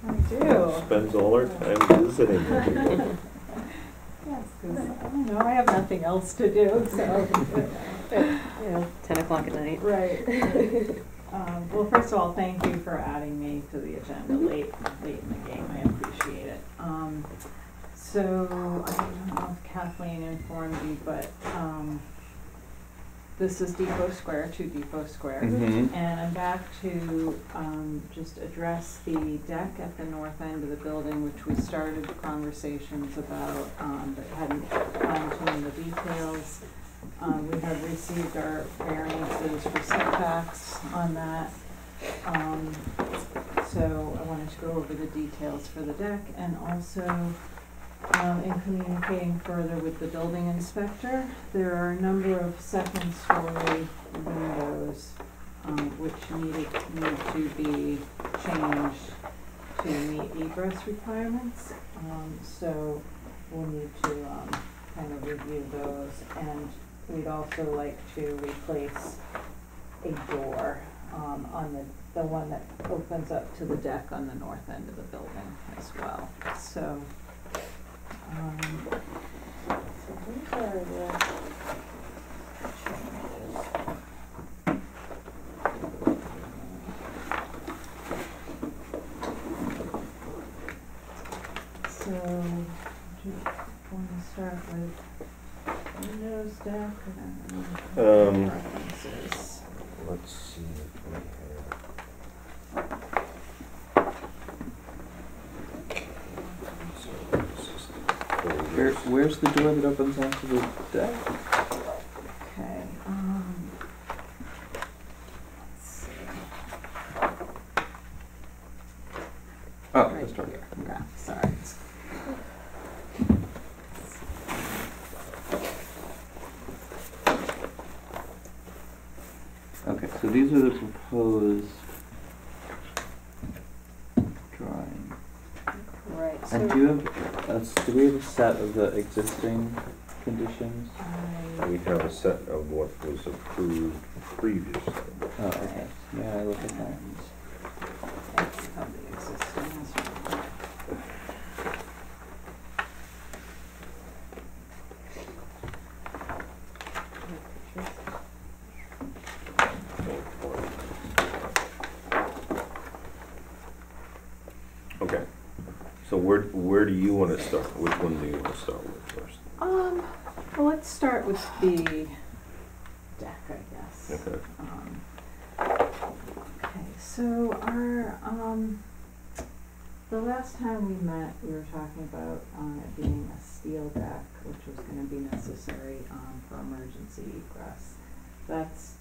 I do. Spends all her time visiting. Yes, because I don't know, I have nothing else to do, so. You know, 10 o'clock at night. Right. Well, first of all, thank you for adding me to the agenda late in the game. I appreciate it. So I don't know if Kathleen informed you, but this is Depot Square, 2 Depot Square. Mm-hmm. And I'm back to just address the deck at the north end of the building, which we started conversations about, but hadn't fine-tuned the details. We have received our variances for setbacks on that. So I wanted to go over the details for the deck, and also in communicating further with the building inspector, there are a number of second-story windows which need to be changed to meet egress requirements. So we'll need to kind of review those, and we'd also like to replace a door on the one that opens up to the deck on the north end of the building as well. So, these are the changes. So, do you want to start with Windows deck and references? Let's see if we have. Where's the door that opens onto the deck? Okay, let's see. Oh, Right this door. here. Okay, sorry. Okay, so these are the proposed drawing. Right, so And do you have do we have a set of the existing conditions? We have a set of what was approved previously. Oh, okay. Yeah, I look at that. and it's of the existing as well. Okay. So where do you want to start? Which one do you want to start with first? Well, let's start with the deck, I guess. Okay. Okay, so our, the last time we met, we were talking about it being a steel deck, which was going to be necessary for emergency egress. That's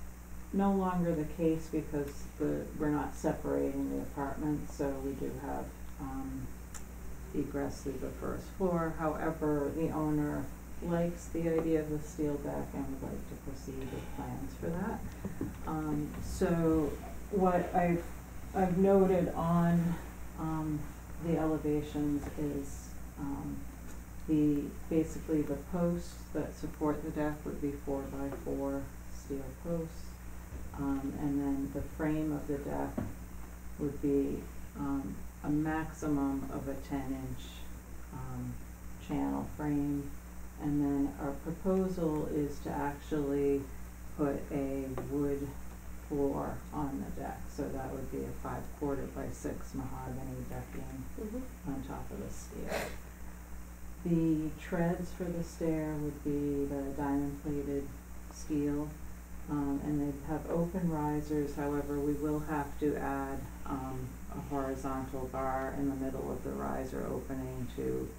no longer the case because we're not separating the apartments, so we do have egress through the first floor. However, the owner likes the idea of the steel deck and would like to proceed with plans for that. So what I've noted on the elevations is basically the posts that support the deck would be 4x4 steel posts, and then the frame of the deck would be a maximum of a 10-inch channel frame. And then our proposal is to actually put a wood floor on the deck. So that would be a 5/4 by 6 mahogany decking on top of the steel. The treads for the stair would be the diamond plated steel, and they have open risers. However, we will have to add a horizontal bar in the middle of the riser opening to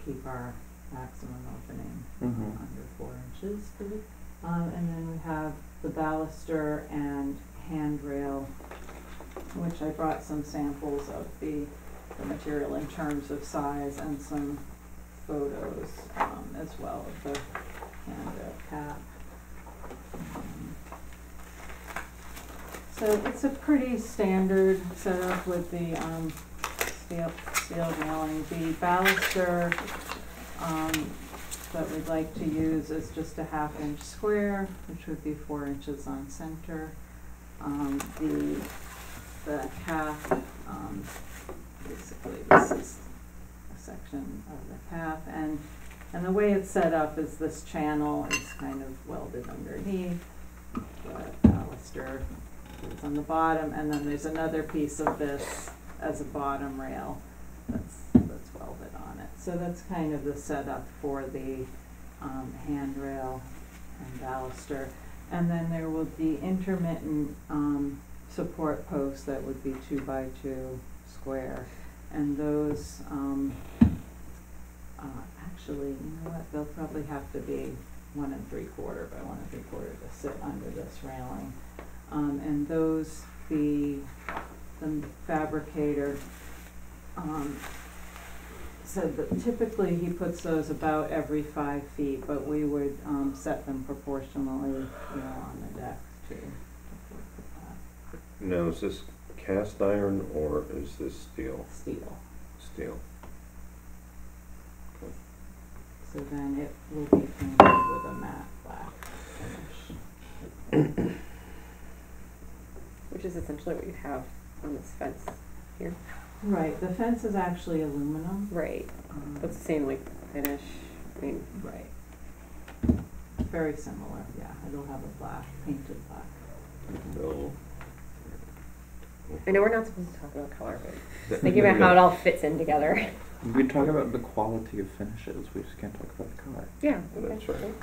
keep our maximum opening under 4 inches. And then we have the baluster and handrail, which I brought some samples of the material in terms of size and some photos as well of the handrail cap. So it's a pretty standard setup with the steel railing. The baluster that we'd like to use is just a 1/2 inch square, which would be 4 inches on center. The cap basically this is a section of the path, and the way it's set up is this channel is kind of welded underneath, the baluster is on the bottom, and then there's another piece of this as a bottom rail that's welded on it. So that's kind of the setup for the handrail and baluster. And then there will be intermittent support posts that would be 2x2 square, and those actually, you know what, they'll probably have to be 1 3/4 by 1 3/4 to sit under this railing. And those, the fabricator said that typically he puts those about every 5 feet, but we would set them proportionally, you know, on the deck to support the path. Now, is this cast iron or is this steel? Steel. Steel. Okay. So then it will be painted with a matte black finish. Which is essentially what you have on this fence here. Right, the fence is actually aluminum. Right. That's the same like finish. I mean, Right. Very similar, yeah. It'll have a black, painted black. No. I know we're not supposed to talk about color, but just thinking about how it all fits in together. We talk about the quality of finishes, we just can't talk about the color. Yeah. That's right.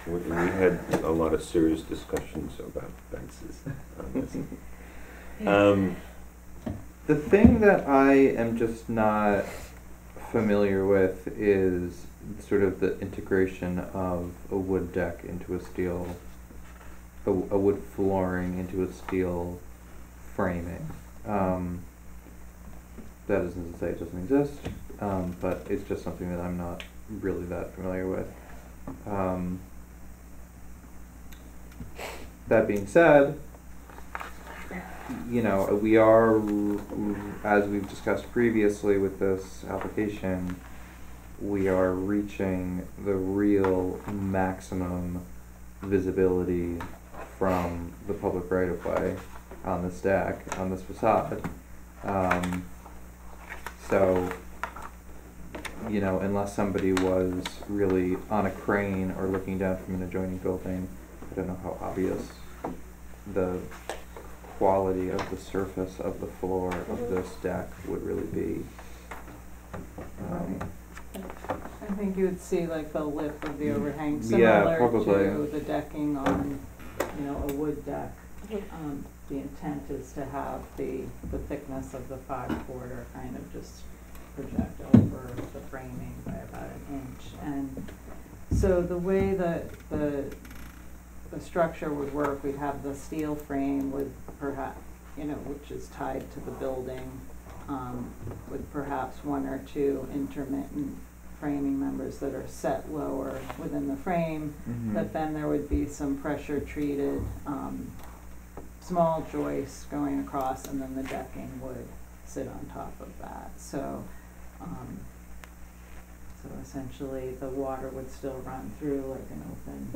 We had a lot of serious discussions about fences on this. The thing that I am just not familiar with is sort of the integration of a wood deck into a steel, a wood flooring into a steel framing. That isn't to say it doesn't exist, but it's just something that I'm not really that familiar with. That being said, you know, we are, as we've discussed previously with this application, we are reaching the real maximum visibility from the public right-of-way on this deck, on this facade. So, you know, unless somebody was really on a crane or looking down from an adjoining building, I don't know how obvious the quality of the surface of the floor of this deck would really be. I think you would see like the lip of the overhang, Yeah, similar probably. to the decking on, you know, a wood deck. The intent is to have the thickness of the 5/4 kind of just project over the framing by about 1 inch. And so the way that the structure would work, we'd have the steel frame with perhaps, you know, which is tied to the building, with perhaps 1 or 2 intermittent framing members that are set lower within the frame, but then there would be some pressure treated small joists going across, and then the decking would sit on top of that. So essentially the water would still run through like an open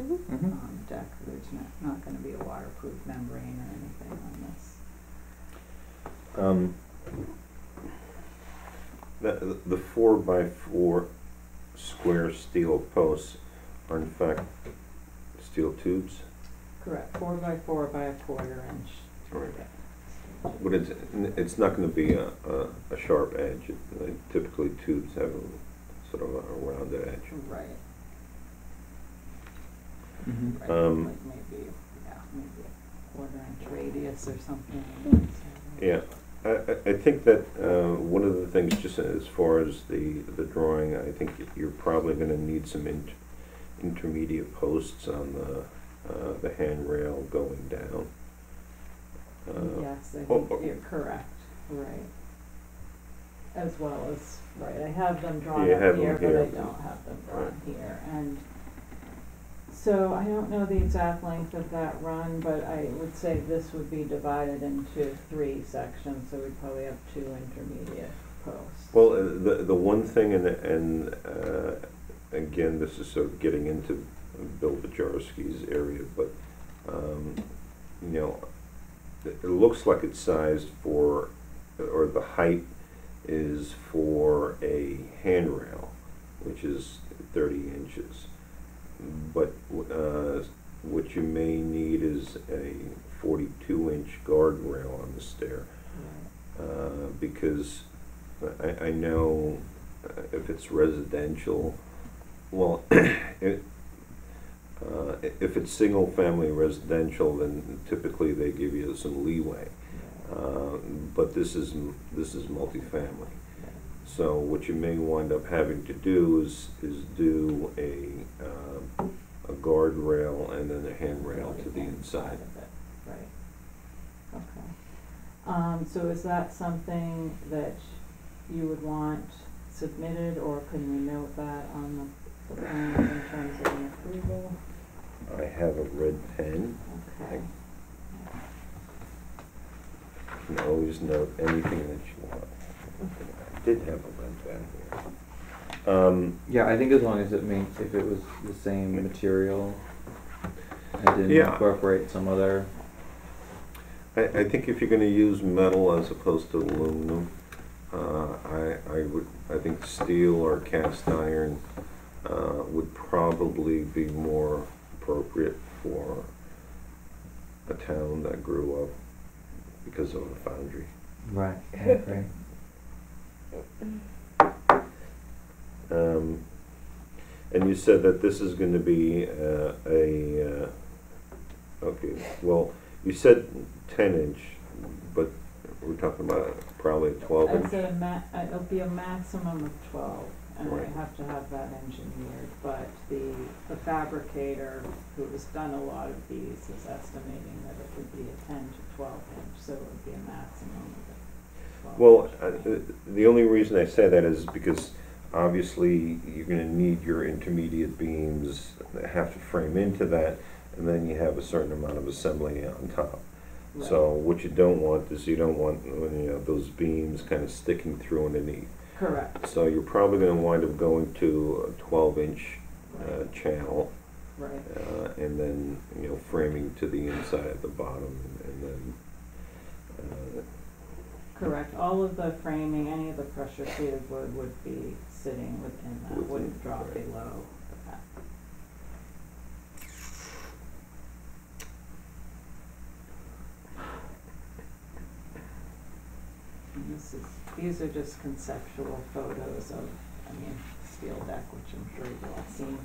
deck. There's not going to be a waterproof membrane or anything on this. The 4x4 square steel posts are in fact steel tubes. Correct, 4x4 by 1/4 inch. Right. But it's not going to be a sharp edge. Typically tubes have a sort of a rounded edge. Right. Mhm. Like maybe a 1/4 inch radius or something. Yeah, I think that one of the things, just as far as the drawing, I think you're probably going to need some intermediate posts on the handrail going down. Yes, I think you're correct, right. As well as, right, I have them drawn You up have here, them but I here. don't have them drawn Right. here. And so I don't know the exact length of that run, but I would say this would be divided into 3 sections, so we'd probably have 2 intermediate posts. Well, the one thing, and again, this is sort of getting into Bill Bajarski's area, but you know, it looks like it's sized for, or the height is for a handrail, which is 30 inches. But what you may need is a 42-inch guardrail on the stair, because I know if it's residential, well, if it's single-family residential, then typically they give you some leeway. But this is multifamily. So what you may wind up having to do is do a guardrail and then a handrail to the inside. Right. Okay. So is that something that you would want submitted, or can we note that on the plan in terms of an approval? I have a red pen. Okay. You can always note anything that you want. I did have a red pen here. Yeah, I think as long as if it was the same material and didn't Yeah. incorporate some other. I think if you're going to use metal as opposed to aluminum, I think steel or cast iron would probably be more appropriate for a town that grew up because of a foundry. Right. Right. And you said that this is going to be okay, well, you said 10-inch, but we're talking about probably a 12-inch. I'd say it'll be a maximum of 12, and Right. I have to have that engineered, but the fabricator who has done a lot of these is estimating that it would be a 10 to 12 inch, so it would be a maximum of 12 Well, inch. the only reason I say that is because obviously you're going to need your intermediate beams that have to frame into that, and then you have a certain amount of assembly on top. Right. So what you don't want is those beams kind of sticking through underneath. Correct. So you're probably going to wind up going to a 12-inch channel, Right. and then framing to the inside at the bottom, and then. Correct. All of the framing, any of the pressure treated wood would be sitting within that, wouldn't drop right. below that. And these are just conceptual photos of, steel deck, which I'm sure you've all seen,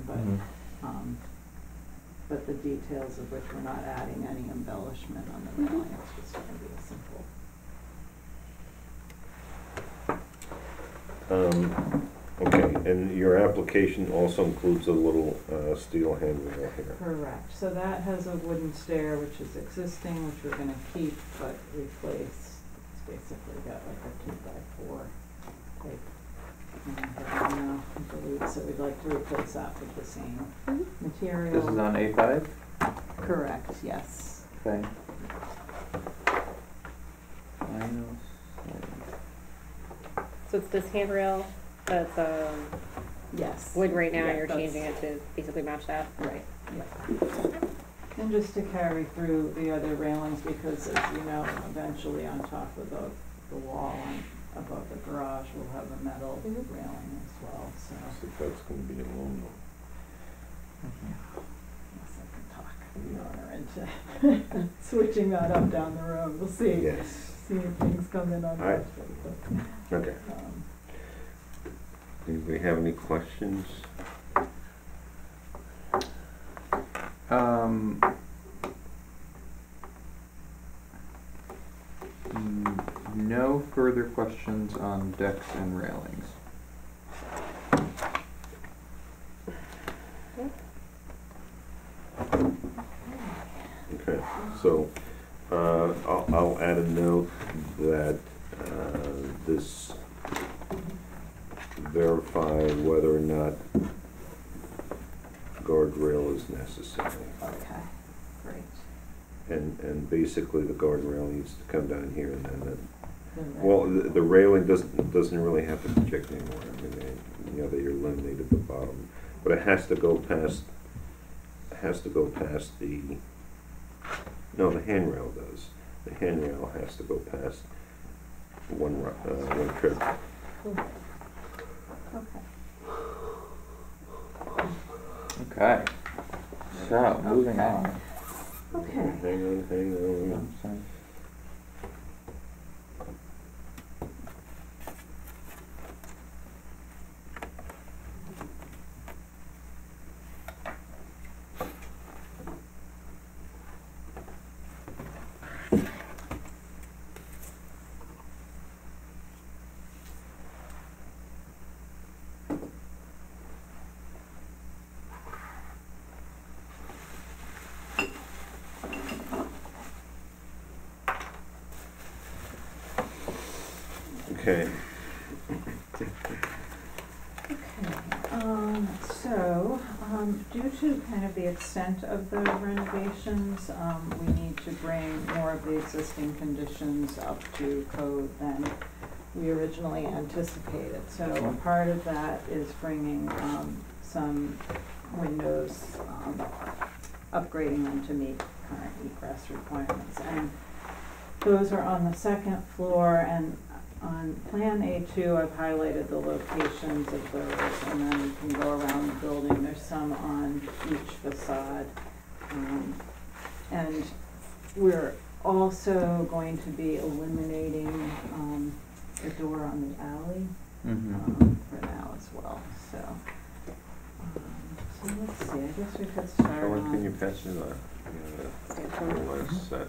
but the details of which we're not adding any embellishment on the railing. It's just going to be a simple. Okay, and your application also includes a little steel handrail here. Correct. So that has a wooden stair which is existing, which we're going to keep but replace. It's basically got like a 2x4 type now, I believe. So we'd like to replace that with the same material. This is on A5? Correct. Yes. Okay. Final. So it's this handrail that's Yes. wood right now, Yeah, and you're that's- changing it to basically match that? Right. Yeah. And just to carry through the other railings, because as you know, eventually on top of the wall and above the garage, we'll have a metal railing as well, so. So that's going to be aluminum. Yes, I can talk the owner into switching that up down the road. We'll see. Yes. See if things come in on All right. that. Okay. Anybody have any questions? No further questions on decks and railings. Okay, so I'll add a note that this verify whether or not guardrail is necessary. Okay, great. And basically the guardrail needs to come down here and then Then well, the railing doesn't really have to project anymore. I mean, they you're eliminated at the bottom, but it has to go past. The. No, the handrail does. The handrail has to go past one trip. Okay. Okay. So, moving Okay. on. Okay. Hang on. Sorry. Okay. Due to kind of the extent of the renovations, we need to bring more of the existing conditions up to code than we originally anticipated. So a part of that is bringing, some windows, upgrading them to meet current egress requirements. And those are on the second floor, and on Plan A2, I've highlighted the locations of those, and then you can go around the building. There's some on each facade. And we're also going to be eliminating the door on the alley for now as well. So, so let's see, I guess we could start Sean, on. can you pass me the last set?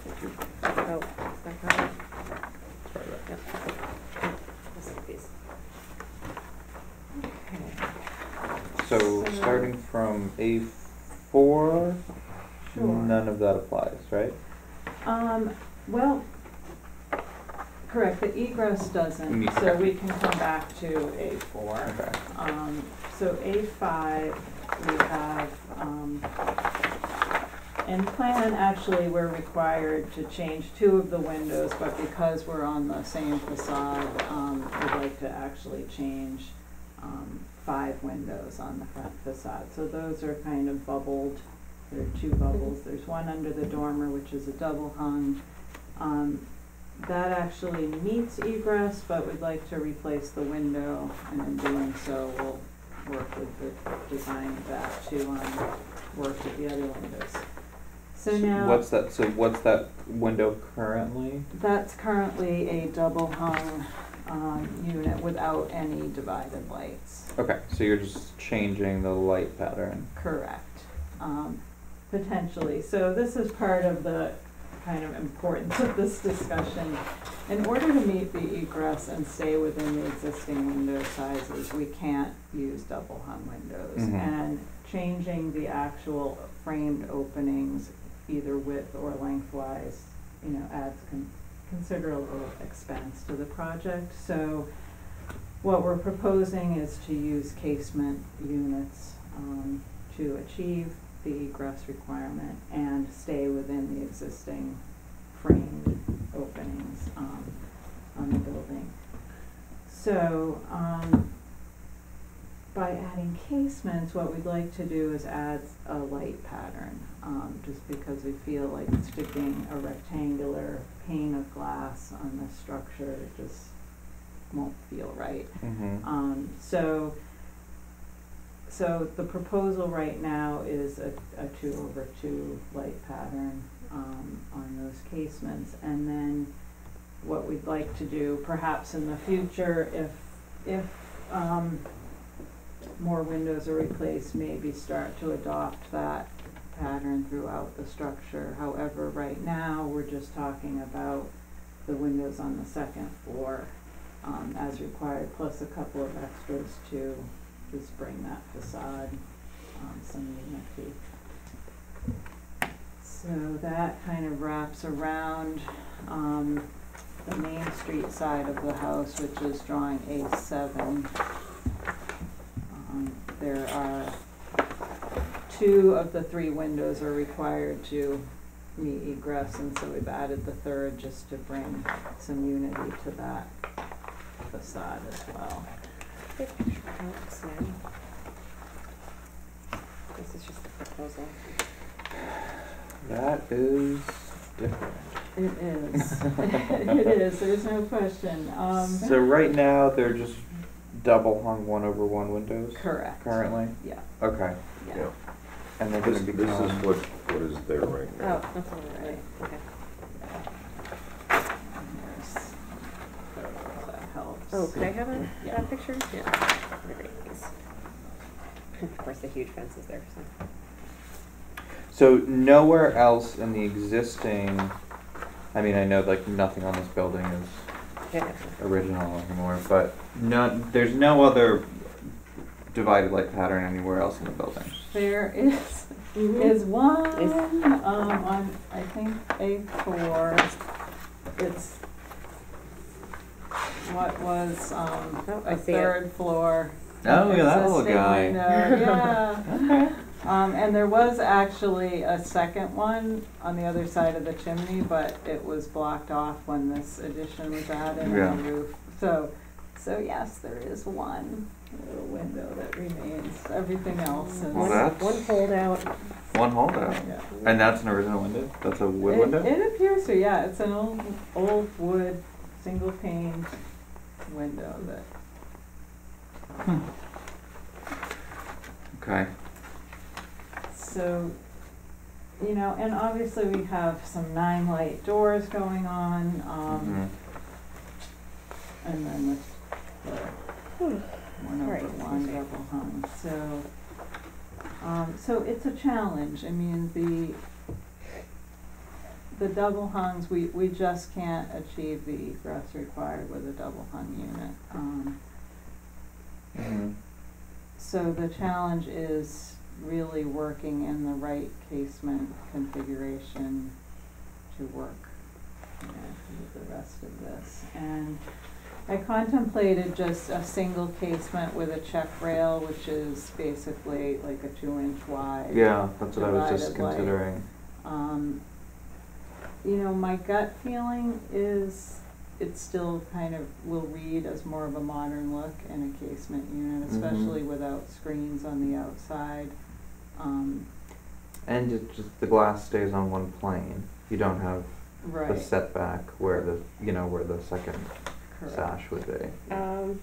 Thank you. Oh, is that covered? Try that. Yep. This is a piece. Okay. So, starting from A4, Sure. none of that applies, right? Well, correct, the egress doesn't, so we can come back to A4. Okay. So A5, we have, in plan, actually, we're required to change 2 of the windows, but because we're on the same facade, we'd like to actually change 5 windows on the front facade. So those are kind of bubbled. There are 2 bubbles. There's one under the dormer, which is a double hung. That actually meets egress, but we'd like to replace the window, and in doing so, we'll work with the design of that to work with the other windows. So now, What's that window currently? that's currently a double hung unit without any divided lights. Okay, so you're just changing the light pattern. Correct. Potentially. So this is part of the kind of importance of this discussion. In order to meet the egress and stay within the existing window sizes, we can't use double hung windows. Mhm. And changing the actual framed openings, either width or lengthwise, adds considerable expense to the project. So what we're proposing is to use casement units to achieve the egress requirement and stay within the existing framed openings on the building. So by adding casements, what we'd like to do is add a light pattern, just because we feel like sticking a rectangular pane of glass on the structure just won't feel right. Mm-hmm. So the proposal right now is a 2/2 light pattern on those casements, and then what we'd like to do, perhaps in the future, if more windows are replaced, maybe start to adopt that pattern throughout the structure. However, right now, we're just talking about the windows on the second floor as required, plus a couple of extras to just bring that facade some unity. So that kind of wraps around the Main Street side of the house, which is drawing A7. There are 2 of the 3 windows are required to meet egress, and so we've added the 3rd just to bring some unity to that facade as well. Good picture of how it looks now. This is just the proposal. That is different. It is. It is, there's no question. So right now, they're just double hung 1/1 windows Correct. currently? Yeah, Okay. yeah. Yeah. And they're This, gonna this become. is what is there right now. Oh, that's all right. Okay. And here's photos, that helps. Oh, could I have Yeah. that picture? Yeah. Great, thanks. Of course, the huge fence is there, so. So nowhere else in the existing, I mean, I know like nothing on this building is Yeah. original anymore, but there's no other divided light pattern anywhere else in the building. There is, Mhm. is one, Is- on, I think, A4. It's what was, Oh, I a see it. third floor. Oh, yeah, that little existing guy. window, yeah. Okay. And there was actually a second one on the other side of the chimney, but it was blocked off when this addition was added in Yeah. the roof. So yes, there is one little window that remains. Everything else is. Well, One, that's- one holdout. One holdout. Yeah. And that's an original window? That's a wood It- window? It appears to, yeah. It's an old wood, single pane window that. Okay. So, and obviously we have some 9-light doors going on, Mhm. and then the one Right, over one okay. double hung. So it's a challenge. I mean, the double hungs, we just can't achieve the egress required with a double hung unit. Mhm. So the challenge is really working in the right casement configuration to work with the rest of this. And I contemplated just a single casement with a check rail, which is basically like a 2-inch wide. Yeah, that's what I was just divided light. considering. My gut feeling is it still kind of will read as more of a modern look in a casement unit, especially without screens on the outside. And it just the glass stays on one plane. You don't have the Right, setback where where the second correct. sash would be. So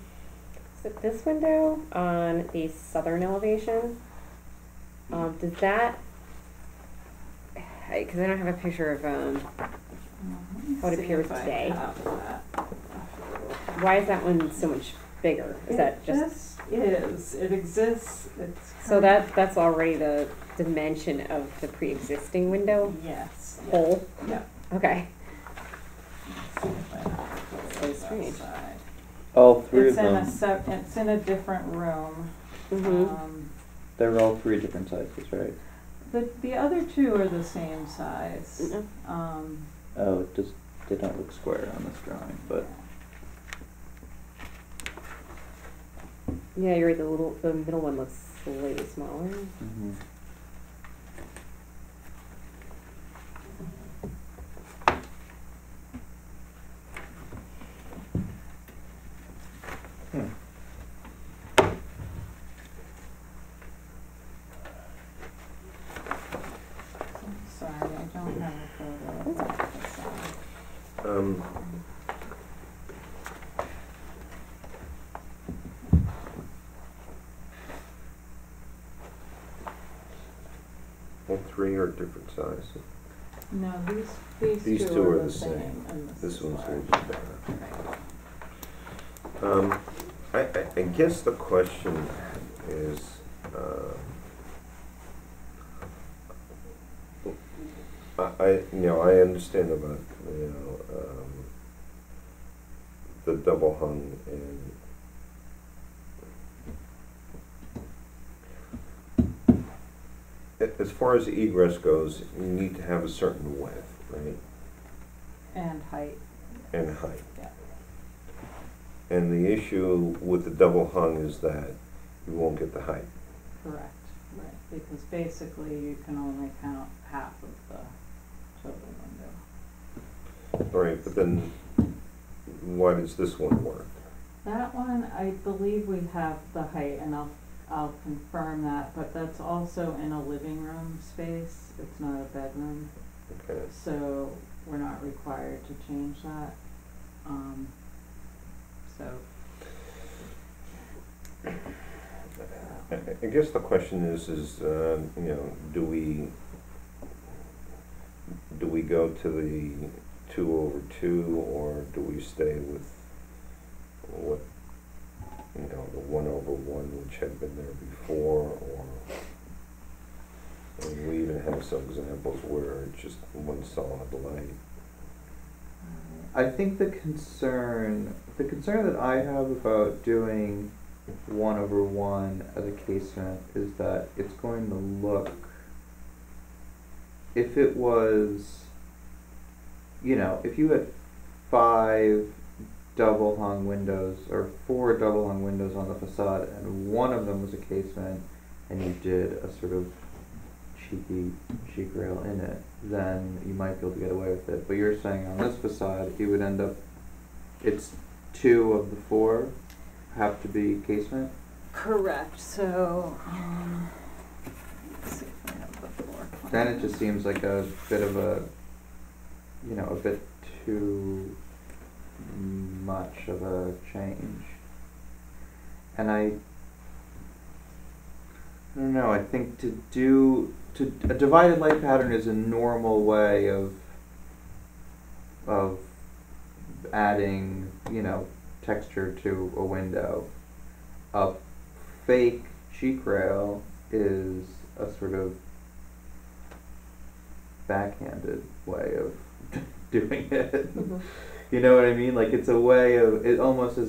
this window on the southern elevation, does that, because I don't have a picture of, how it See appears if I today. have that. why is that one so much bigger? Is that just, It exists, it's. so that's already the dimension of the pre-existing window Yes. yeah, hole? Yeah. Okay. Let's see if I have So it strange. outside. All three It's of in them, it's in a different room. Mm-hmm. they're all three different sizes, right? The other two are the same size. Mhm. Oh, it just, they don't look square on this drawing, but Yeah, you're right, the middle one looks slightly smaller. mhm. Hmm. Sorry, I don't have a photo of that facade. All three are different sizes. No, These two two are are the the same, same. and This is one's a little large. bit bigger. Right. I guess the question is, I understand about, the double hung and as far as egress goes, you need to have a certain width, right? And height, And height. yeah. And the issue with the double hung is that you won't get the height. Correct, right, because basically you can only count half of the total window. All right, but then why does this one work? That one, I believe we have the height, and I'll confirm that, but that's also in a living room space, it's not a bedroom. Okay. So we're not required to change that. So. I guess the question is, you know, do we go to the 2/2, or do we stay with what, you know, the 1/1, which had been there before, or, and we even have some examples where it's just one solid light. I think the concern that I have about doing 1/1 as a casement is that it's going to look, if it was, you know, if you had 5 double hung windows or 4 double hung windows on the facade and one of them was a casement and you did a sort of cheeky cheek rail in it, then you might be able to get away with it. But you're saying on this facade it would end up, it's 2 of the 4 have to be casement? Correct. So, let's see if I have the floor plan. Then it just seems like a bit of a, you know, a bit too much of a change. And I don't know, I think a divided light pattern is a normal way of adding, you know, texture to a window. A fake cheek rail is a sort of backhanded way of doing it. Mhm. You know what I mean? Like, it's a way of, it's almost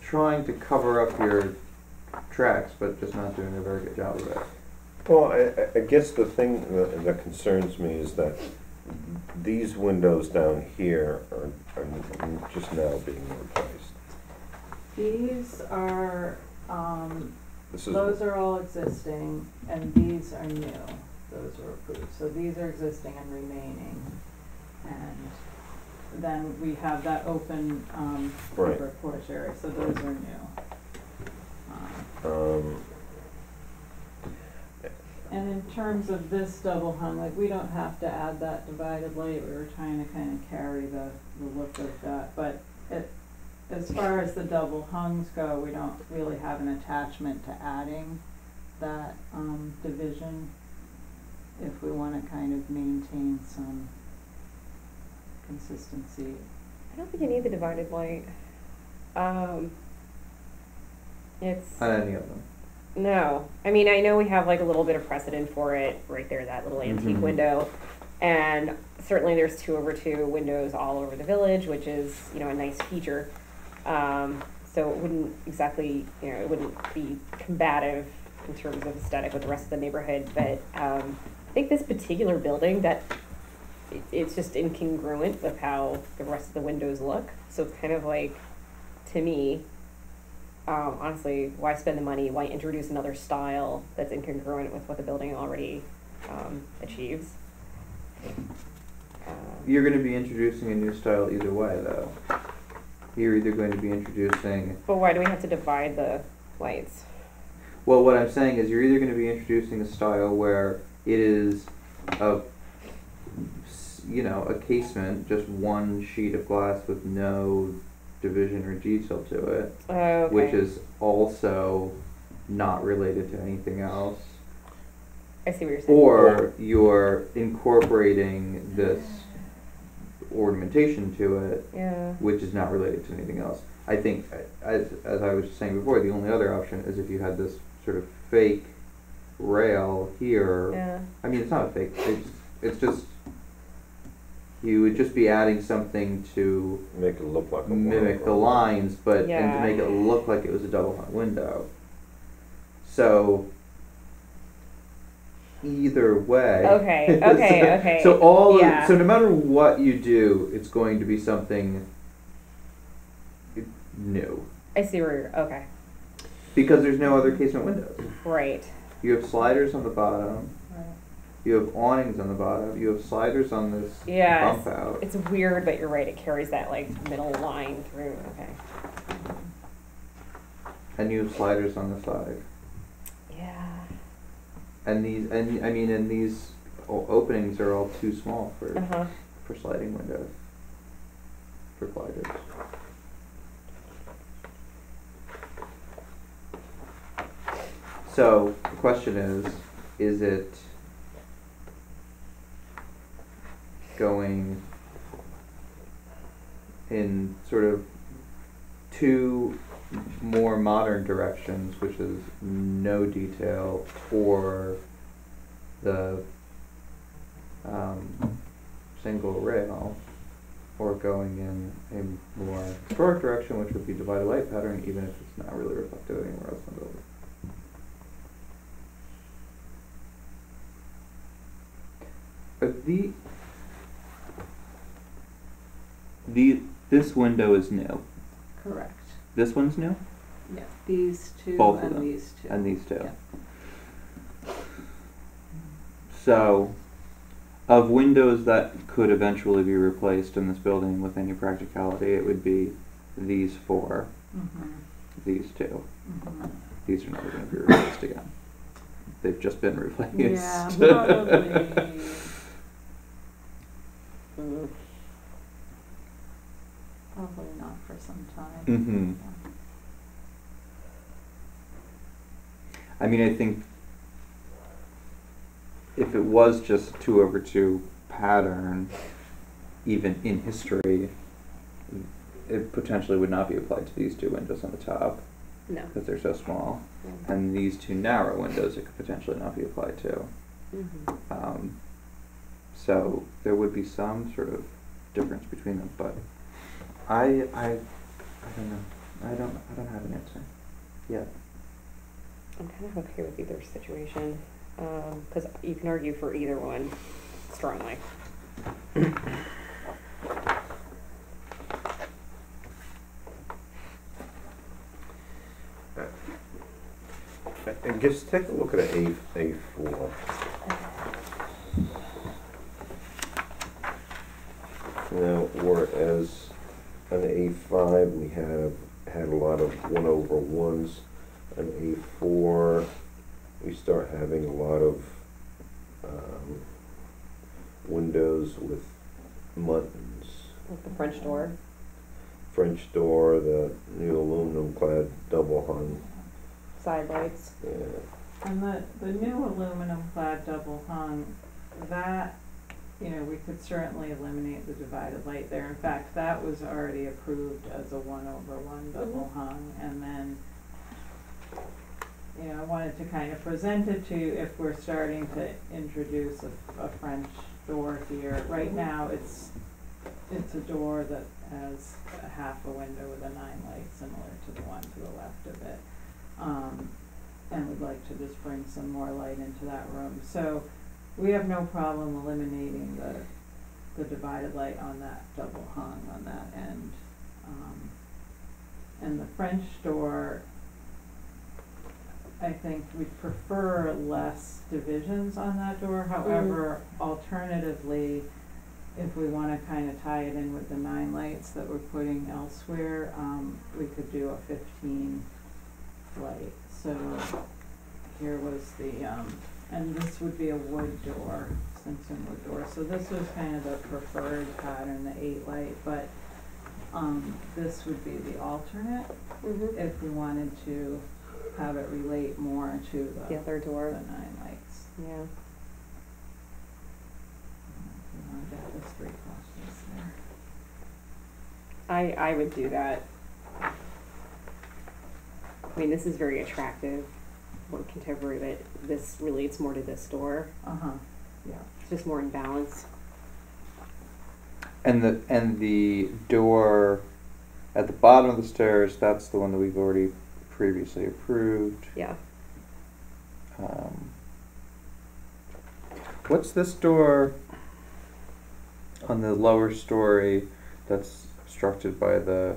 trying to cover up your tracks, but just not doing a very good job of it. Well, I guess the thing that concerns me is that these windows down here are just now being replaced. These are, This is, those are all existing, and these are new. Those are approved. So these are existing and remaining. And then we have that open Right. covered porch area, so those are new. And in terms of this double hung, like, we don't have to add that divided light. We were trying to kind of carry the look of that. But as far as the double hungs go, we don't really have an attachment to adding that division if we want to kind of maintain some consistency. I don't think you need the divided light. It's On any of them. no. I mean, I know we have like a little bit of precedent for it right there, that little antique Mhm. window, and certainly there's 2/2 windows all over the village, which is, you know, a nice feature. So it wouldn't exactly, you know, it wouldn't be combative in terms of aesthetic with the rest of the neighborhood. But I think this particular building, that it's just incongruent with how the rest of the windows look. So it's kind of like, to me, honestly, why spend the money? Why introduce another style that's incongruent with what the building already achieves? You're going to be introducing a new style either way, though. You're either going to be introducing, But why do we have to divide the lights? well, what I'm saying is you're either going to be introducing a style where it is a casement, just one sheet of glass with no division or detail to it, Oh, okay. which is also not related to anything else. I see what you're saying. Or you're incorporating this ornamentation to it, Yeah. which is not related to anything else. I think, as I was saying before, the only other option is if you had this sort of fake rail here. Yeah. I mean, it's not a fake. It's just, you would just be adding something to make it look like a mimic the lines, but and to Yeah. make it look like it was a double hung window. So either way. Okay, okay. So Yeah. so no matter what you do, it's going to be something new I see where you're, okay. because there's no other casement windows. Right. You have sliders on the bottom. Right. You have awnings on the bottom. You have sliders on this Yeah. bump out. It's weird, but you're right. It carries that like middle line through. Okay. And you have sliders on the side. And these openings are all too small for Uh-huh. for sliding windows, for gliders. So the question is it going in sort of two more modern directions, which is no detail, or the single rail, or going in a more historic direction, which would be divided light pattern, even if it's not really reflected anywhere else in the building. This window is new. Correct. This one's new? Yeah, these two Both of and them. these two. And these two. Yeah. So, of windows that could eventually be replaced in this building with any practicality, it would be these four, Mhm. these two. Mhm. These are never going to be replaced again. They've just been replaced. Yeah, probably. Mm. Probably not for some time. Mm-hmm. Yeah. I mean, I think if it was just 2/2 pattern, even in history, it potentially would not be applied to these two windows on the top No. because they're so small. Yeah. And these two narrow windows, it could potentially not be applied to. Mhm. So there would be some sort of difference between them, but I don't know. I don't have an answer yet. I'm kind of okay with either situation, because you can argue for either one strongly. I guess take a look at A4. Now, whereas on A5 we had a lot of 1/1s, on A4 we start having a lot of windows with muttons. Like the French door. French door, the new aluminum clad double hung. Side lights. Yeah. And the new aluminum clad double hung, that, we could certainly eliminate the divided light there. In fact, that was already approved as a 1/1 double hung. And then, I wanted to kind of present it to you if we're starting to introduce a French door here. Right now, it's a door that has a half a window with a 9 light, similar to the one to the left of it. And we'd like to just bring some more light into that room. So we have no problem eliminating the divided light on that double hung on that end. And the French door, I think we'd prefer less divisions on that door. However, alternatively, if we want to kind of tie it in with the 9 lights that we're putting elsewhere, we could do a 15 light. So here was and this would be a wood door, Simpson wood door. So this was kind of the preferred pattern, the 8 light, but this would be the alternate Mm-hmm. if we wanted to have it relate more to The other the door. 9 lights. Yeah. If you want to get those 3 clusters there. I would do that. I mean, this is very attractive, more contemporary, but this relates more to this door. Yeah. It's just more in balance. And the door at the bottom of the stairs, that's the one that we've already previously approved. Yeah. What's this door on the lower story that's obstructed by the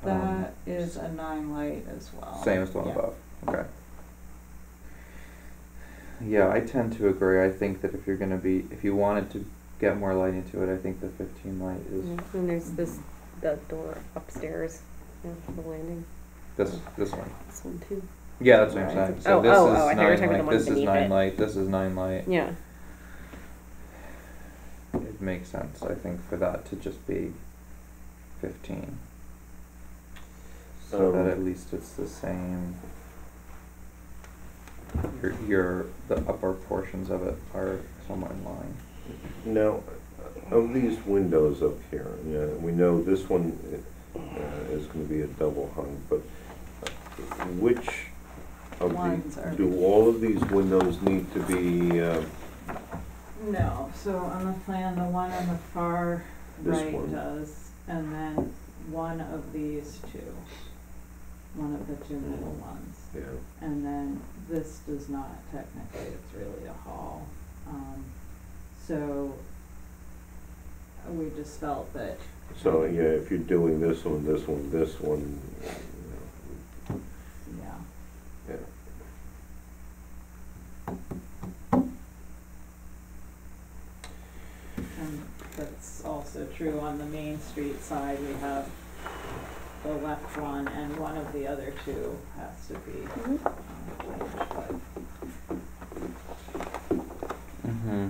That is a 9 light as well. same as the one Yeah. above? Okay. Yeah, I tend to agree. I think that if you wanted to get more light into it, I think the 15 light is And there's the door upstairs, the landing. this one. This one too. Yeah, that's what I'm Right. saying. So Oh, this oh, is oh, I thought you were talking 9 about the light, ones this is beneath 9 it. light, this is 9 light. Yeah. It makes sense, I think, for that to just be 15. So that at least it's the same. The upper portions of it are somewhat in line. Now, of these windows up here, yeah, we know this one is going to be a double hung, but which of Ones the, are- do all of these windows need to be, No, so on the plan, the one on the far This right one. does, and then one of these two. One of the two middle ones. yeah, And then this does not technically, it's really a hall. So we just felt that. so, yeah, if you're doing this one, you Yeah, yeah. and that's also true on the Main Street side, we have the left one and one of the other two has to be changed, but Mm-hmm.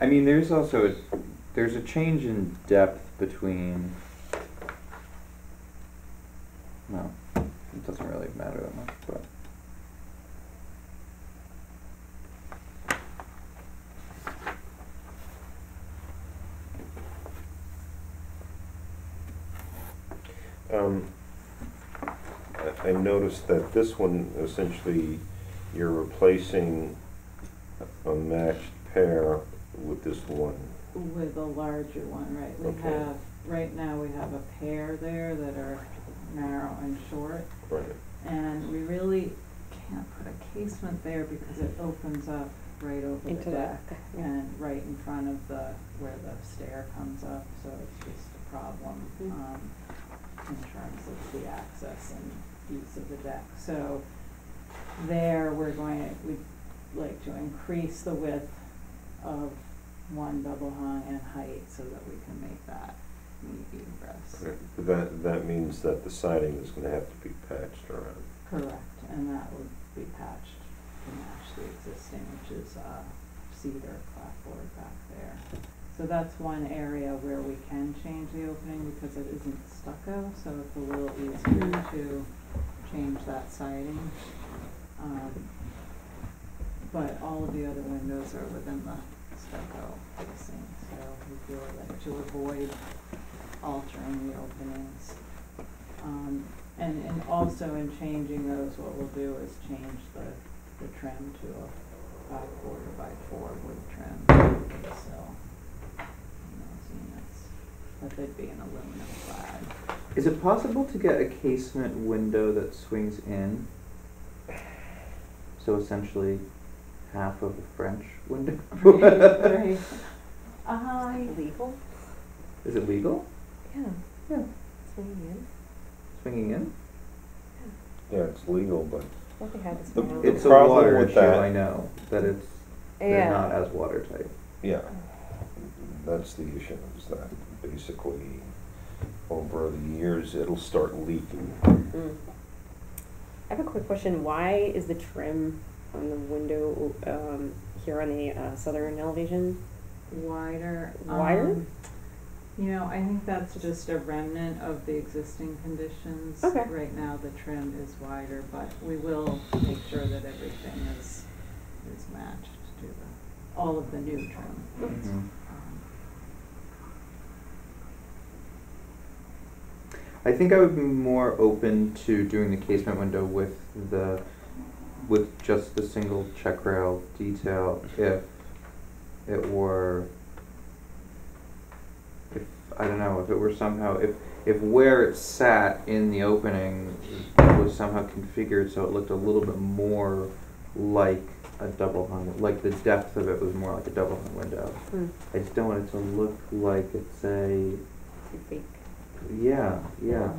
I mean, there's also there's a change in depth between. No, it doesn't really matter that much, but. I noticed that this one, essentially, you're replacing a matched pair with this one. with a larger one, right? We Okay. have, right now we have a pair there that are narrow and short. Right. And we really can't put a casement there because it opens up right over Into the the- deck yeah. and right in front of where the stair comes up, so it's just a problem, Mhm. in terms of the access and use of the deck. So there, we'd like to increase the width of one double hung and height so that we can make that meet egress. That means that the siding is gonna have to be patched around. Correct, and that would be patched to match the existing, which is cedar clapboard back there. So that's one area where we can change the opening because it isn't stucco, so it's a little easier to change that siding. But all of the other windows are within the stucco facing, so we feel like to avoid altering the openings. And also in changing those, what we'll do is change the trim to a 5/4 wood trim for the sill. in those units, but they'd be an aluminum clad. Is it possible to get a casement window that swings in? So essentially, half of a French window. Right. Legal? Is it legal? Yeah. Yeah. Swinging in. Swinging in? Yeah, it's legal, but I thought they had this The- one. the It's a problem water with issue, that- I know, that they're Yeah. not as watertight. yeah, that's the issue, is that basically over the years, it'll start leaking. Mm. I have a quick question. Why is the trim on the window here on the southern elevation Wider. wider? You know, I think that's just a remnant of the existing conditions. Okay. Right now, the trim is wider, but we will make sure that everything is matched to all of the new trim. Mhm. Um, I think I would be more open to doing the casement window with just the single check rail detail if it were, I don't know, if it were somehow, if where it sat in the opening was somehow configured so it looked a little bit more like a double hung, like the depth of it was more like a double hung window. Mm. I just don't want it to look like it's a, Too fake. yeah.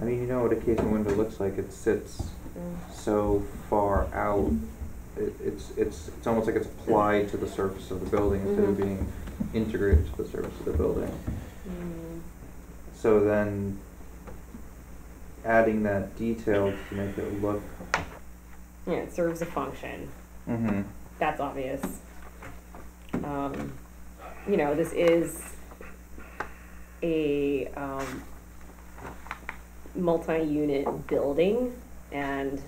I mean, you know what a casement window looks like. It sits Mm. so far out. It's almost like it's applied to the surface of the building instead of Mhm. being integrated to the surface of the building. Mm. So then adding that detail to make it look. Yeah, it serves a function. Mm-hmm. That's obvious. You know, this is a multi-unit building, and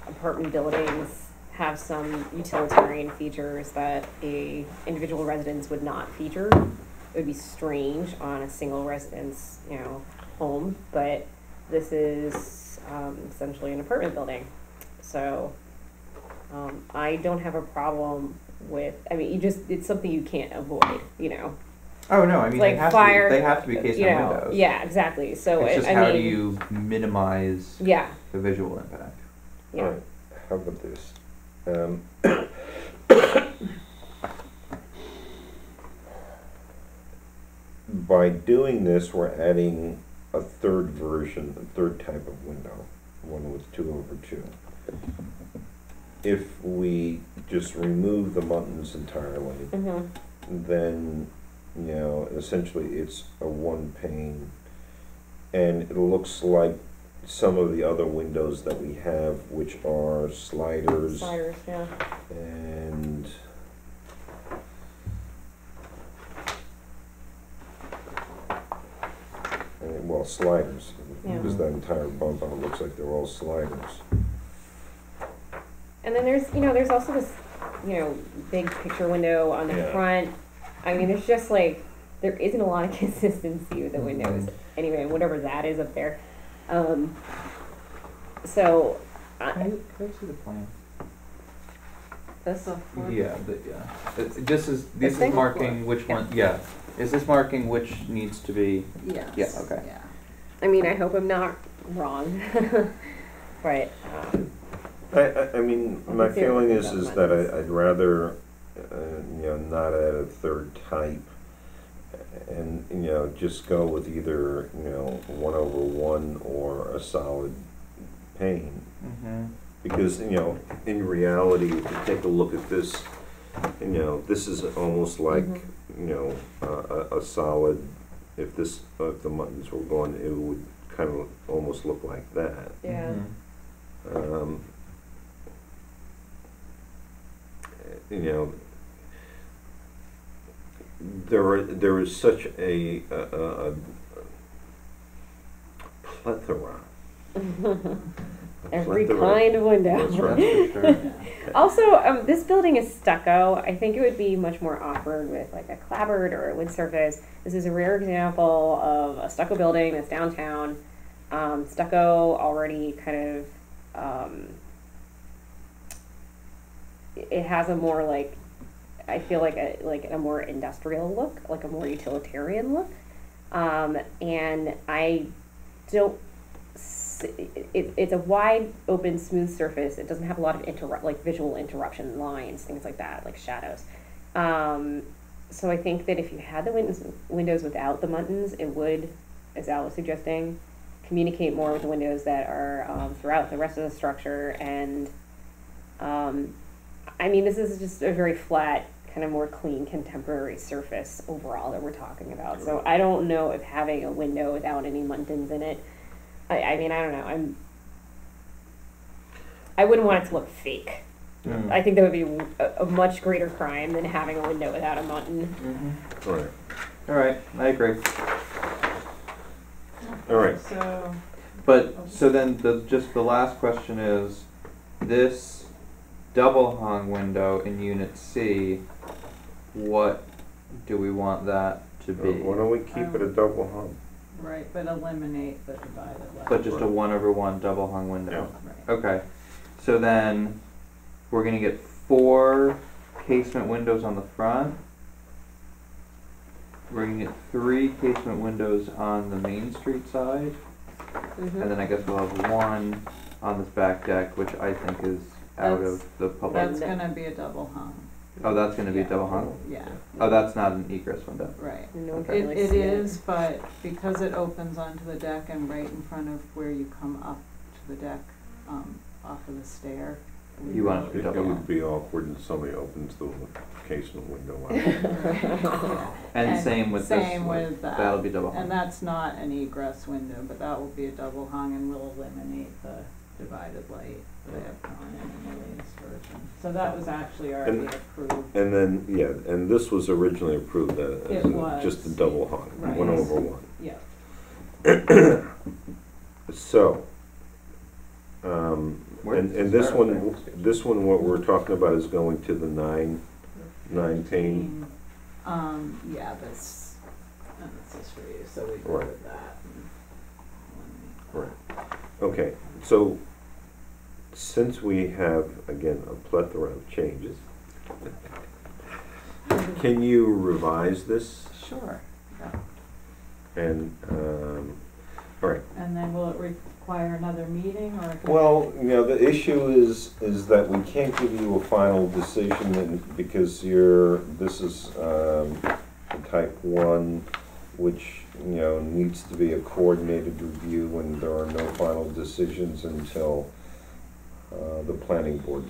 apartment buildings have some utilitarian features that a individual residence would not feature. It would be strange on a single residence, you know, home, but this is essentially an apartment building. So I don't have a problem with, I mean, it's something you can't avoid, you know. Oh no, I mean Like they have to be casement you know, windows. yeah, exactly. So It's just I how mean, do you minimize yeah, the visual impact? yeah. Alright, how about this? By doing this, we're adding a third version, a third type of window, one with 2/2. If we just remove the buttons entirely, Mm-hmm. then, you know, essentially it's a one pane, and it looks like some of the other windows that we have, which are sliders Sliders, yeah. and well, sliders, Yeah. because that entire bump out looks like they're all sliders. And then there's also this, big picture window on the Yeah. front. I mean, there's just like, there isn't a lot of consistency with the windows. Anyway, whatever that is up there. So, Can I see the plan? this, Yeah, this is thing? marking which Yeah. one. Yeah, is this marking which needs to be? Yes. Yeah, okay. Yeah. I mean, I hope I'm not wrong. But, I mean, I my can see it feeling with is the that buttons. I'd rather, not add a third type, and, just go with either, 1/1 or a solid pane. Mm-hmm. Because, in reality, if you take a look at this, this is almost like, a solid, if the buttons were gone, it would kind of almost look like that. yeah. Um, there is such a plethora. Every plethora. kind of window. That's right. That's for sure. Also, this building is stucco. I think it would be much more awkward with like a clapboard or a wood surface. This is a rare example of a stucco building that's downtown. Stucco already kind of, it has a more like, I feel like a more industrial look, like a more utilitarian look. And I don't, it's a wide, open, smooth surface. It doesn't have a lot of visual interruption lines, things like that, like shadows. So I think that if you had the windows without the buttons, it would, as Al was suggesting, communicate more with the windows that are throughout the rest of the structure. And I mean, this is just a very flat, kind of more clean, contemporary surface overall that we're talking about. So I don't know if having a window without any buttons in it, I mean, I don't know. I wouldn't want it to look fake. Mm. I think that would be a much greater crime than having a window without a button. Mm-hmm. Right. All right, I agree. All right. So, But so then the last question is, this double hung window in Unit C, what do we want that to be? Why don't we keep it a double hung? right, but eliminate the divided level. But just a 1/1 double hung window. Right. Okay, so then we're gonna get 4 casement windows on the front. We're gonna get 3 casement windows on the Main Street side, Mm-hmm. and then I guess we'll have 1 on this back deck, which I think is out That's- of the public. That's gonna be a double hung. Oh, that's gonna be Yeah. double hung? Yeah, Oh, that's not an egress window. right. No one Okay. can It, really it see is, but because it opens onto the deck and right in front of where you come up to the deck, off of the stair, You want it to be It double hung. would be awkward and somebody opens the casement window out. Yeah. And same with this Same one. with that. That'll be double hung. And that's not an egress window, but that will be a double hung and will eliminate the divided light that I have gone in the latest version. So that was actually already And- approved. And then, yeah, and this was originally approved as It just a was. double hung, Right. 1/1. Yeah. So, Where does and this this start one, there? this one, what we're talking about is going to the nine pane. Yeah, that's just for you, so we go Right. with that. Right. Okay, so since we have, again, a plethora of changes, can you revise this? Sure, yeah. And, all right. And then will it require another meeting or? Well, you know, the issue is that we can't give you a final decision because this is, type 1, which, you know, needs to be a coordinated review, and there are no final decisions until the planning board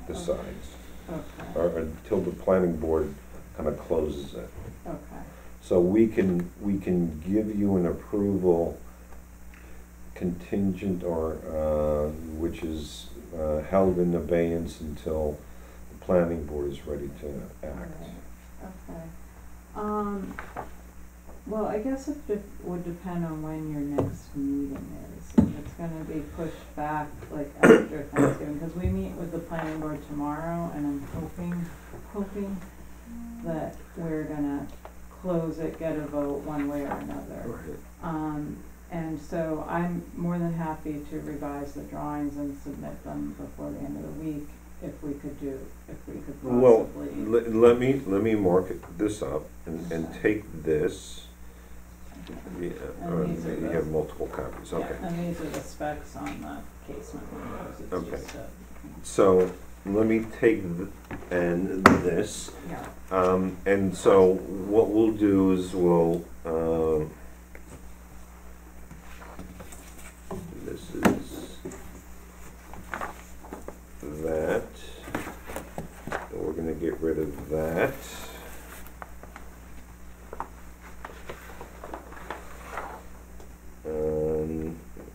decides, Okay, or until the planning board kind of closes it. okay, So we can give you an approval contingent or, which is held in abeyance until the planning board is ready to act. alright, okay. Well, I guess it would depend on when your next meeting is. If it's gonna be pushed back like after Thanksgiving, cause we meet with the planning board tomorrow and I'm hoping that we're gonna close it, get a vote one way or another. And so I'm more than happy to revise the drawings and submit them before the end of the week if we could Well, possibly. let me mark this up and take this. Yeah, And these are you the- have multiple copies, Yeah, okay. and these are the specs on the casement windows, it's Okay. just a, So let me take and this. yeah, And so what we'll do is this is that. And we're gonna get rid of that.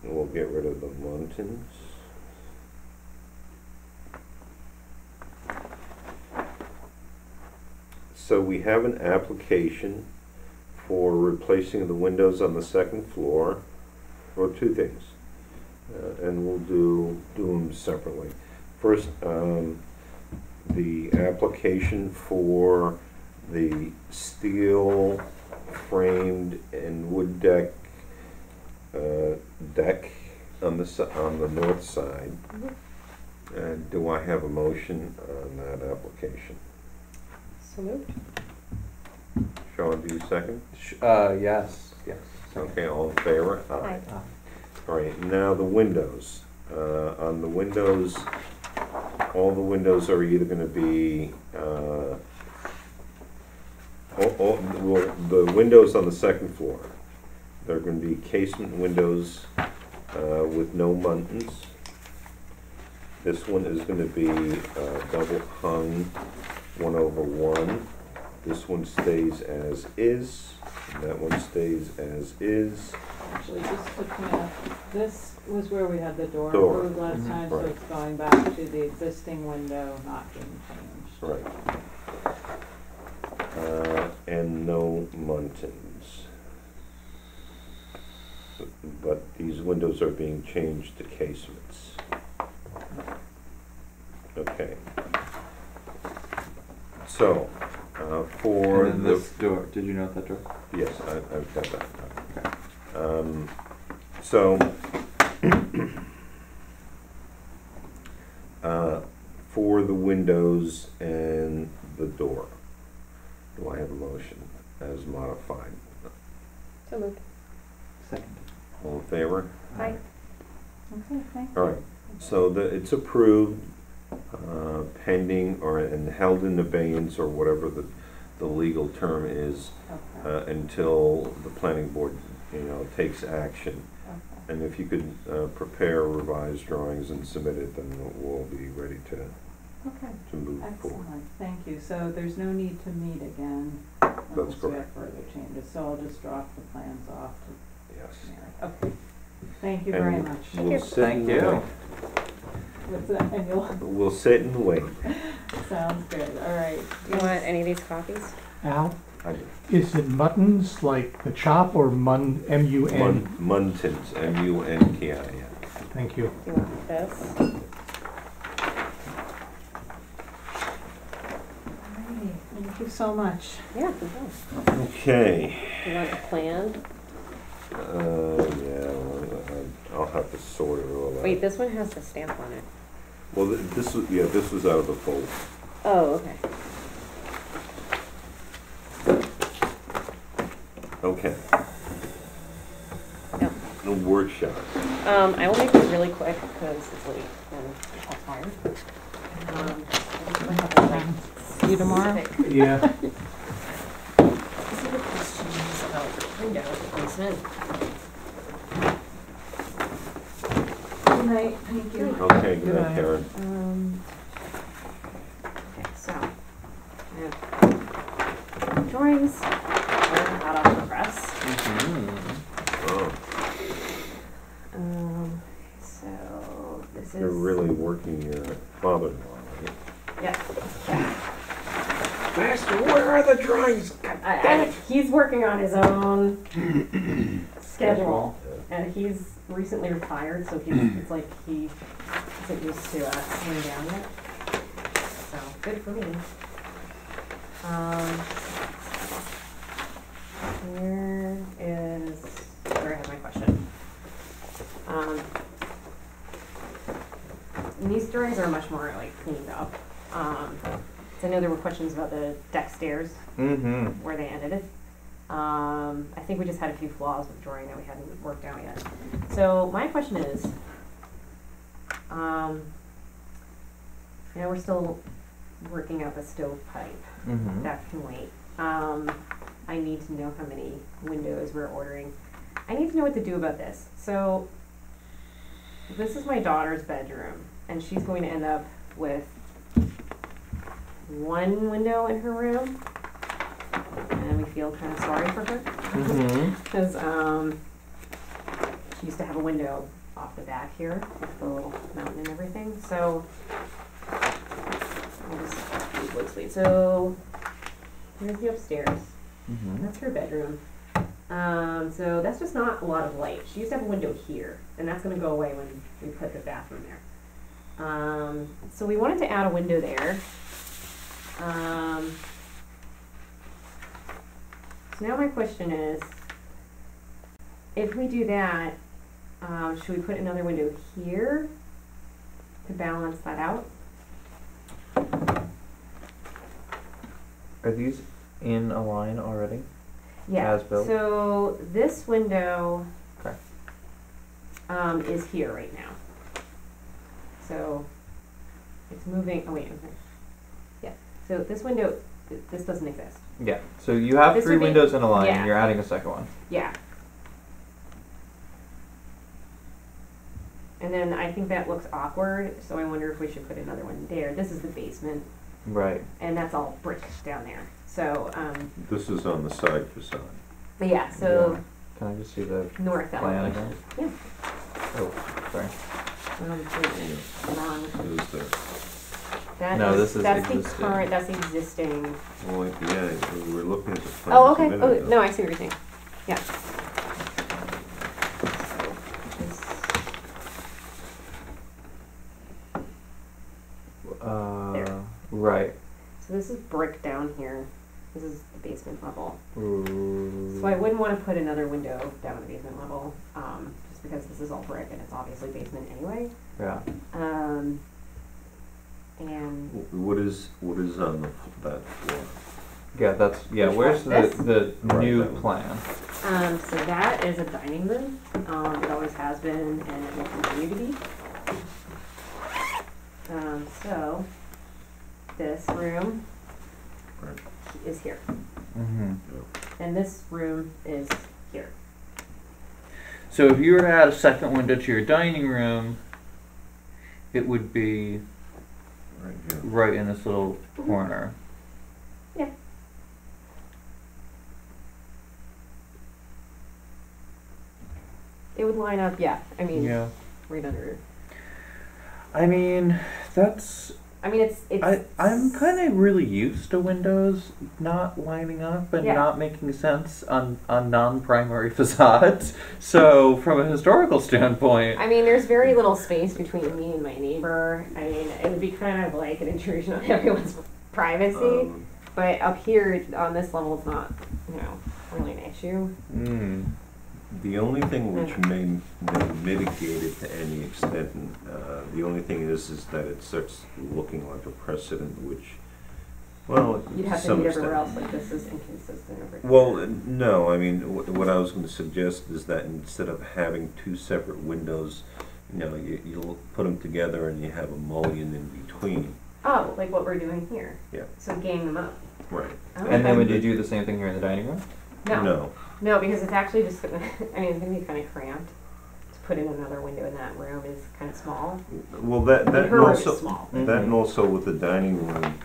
We'll get rid of the Muntins. So we have an application for replacing the windows on the second floor, or two things, and we'll do them separately. First, the application for the steel framed and wood deck on the north side. And do I have a motion on that application? So moved. Sean, do you second? Yes, yes. Okay, all in favor? Aye. All right, now the windows. On the windows, all the windows are either gonna be, the windows on the second floor, they're gonna be casement windows with no muntins. This one is gonna be double hung 1/1. This one stays as is, and that one stays as is. actually, just to point out, this was where we had the door Door. approved last Mhm. time, so Right. it's going back to the existing window, not being changed. Right. And no muntins. But these windows are being changed to casements. Okay. So, for And then the, this door, did you note that door? yes, I've got that. Okay. So, for the windows and the door, do I have a motion as modified? So moved. Second. All in favor? Aye. Okay, thank you. All right, so it's approved, pending and held in abeyance or whatever the the legal term is, Okay, until the planning board, takes action. okay. And if you could prepare revised drawings and submit it, then we'll be ready to Okay, move forward. excellent, thank you. So there's no need to meet again That's unless we have correct. further changes, so I'll just drop the plans off to Yes. Mary. Okay, thank you very And much. we'll sit Thank and you. wait. What's that, and you'll, We'll sit and wait. sounds good, all right. Do you want any of these copies? Al, I- is it Muttons like the chop or M-U-N? Muntins, M-U-N-T-I, yeah. Thank you. Do you want this? Alrighty, thank you so much. Yeah, you can. Okay. Do you want a plan? Yeah, I'll have to sort it all out. Wait, this one has the stamp on it. Well, this was out of the fold. Oh, okay. Okay. No. The workshop. I will make this really quick because it's late and I'm tired. I just wanna have a, like, See you tomorrow? specific- Yeah. specific questions about window placement. Good night, thank you. Okay, good Good night, night. Karen. Okay, so, I have drawings, hot off the press. Oh, So, this you're is. really working your father-in-law, right? Yeah. Master, where are the drawings? He's working on his own schedule, and he's recently retired, so it's like he isn't used to slowing down yet. So good for me. Where I have my question. And these drawings are much more like cleaned up. So I know there were questions about the deck stairs, Mm-hmm. where they ended it. I think we just had a few flaws with the drawing that we hadn't worked out yet. So my question is, we're still working up a stovepipe. Mm-hmm. That can wait. I need to know how many windows we're ordering. I need to know what to do about this. So this is my daughter's bedroom, and she's going to end up with one window in her room, and we feel kind of sorry for her Mm-hmm. because she used to have a window off the back here with the little mountain and everything. So I'll just leave what's sweet. So here's the upstairs. Mm-hmm. That's her bedroom. So that's just not a lot of light. She used to have a window here, and that's going to go away when we put the bathroom there. So we wanted to add a window there. So now my question is, if we do that, should we put another window here to balance that out? Are these in a line already? Yeah, As built? so this window Okay. is here right now. So it's moving, oh wait, okay. Yeah, so this window, this doesn't exist. Yeah. So you have This three would be- windows in a line, yeah. and you're adding a second one. Yeah. And then I think that looks awkward, so I wonder if we should put another one there. This is the basement, Right. and that's all brick down there. So, This is on the side facade. but yeah, so Can I just see the north plan elevation. again? Yeah. Oh, sorry. Wrong. Is there? That No, is- this is that's the existing. current, that's the existing. Well, yeah, we were looking at the plans. Oh, a okay. minute Oh, ago. no, I see what you're saying. Yeah. There. Right. So this is brick down here. This is the basement level. Ooh. So I wouldn't want to put another window down at the basement level, just because this is all brick and it's obviously basement anyway. Yeah. And What is on that floor? Yeah, that's, yeah, Which where's one? the Right, new that one. plan? so that is a dining room. It always has been, and it will continue to be. So this room Right. is here, Mm-hmm. and this room is here. So if you were to add a second window to your dining room, it would be Right, yeah. right in this little corner. Yeah. It would line up, yeah, I mean, Yeah. right under, I mean, that's. I mean, I'm kind of really used to windows not lining up and Yeah. not making sense on non-primary facades. So from a historical standpoint, I mean, there's very little space between me and my neighbor. I mean, it would be kind of like an intrusion on everyone's privacy. But up here, on this level, it's not, really an issue. The only thing which may mitigate it to any extent, the only thing is that it starts looking like a precedent, which, well, You'd have to some meet everywhere else, extent. like this is inconsistent over here. Well, no, I mean, what I was going to suggest is that instead of having two separate windows, you'll put them together and you have a mullion in between. Oh, like what we're doing here. Yeah. So gang them up. Right. Oh, and then okay. would you do the same thing here in the dining room? No, because it's actually just gonna, it's gonna be kind of cramped. To put in another window in that room is kind of small. Well, that I mean, and her room also is small. that and also with the dining room,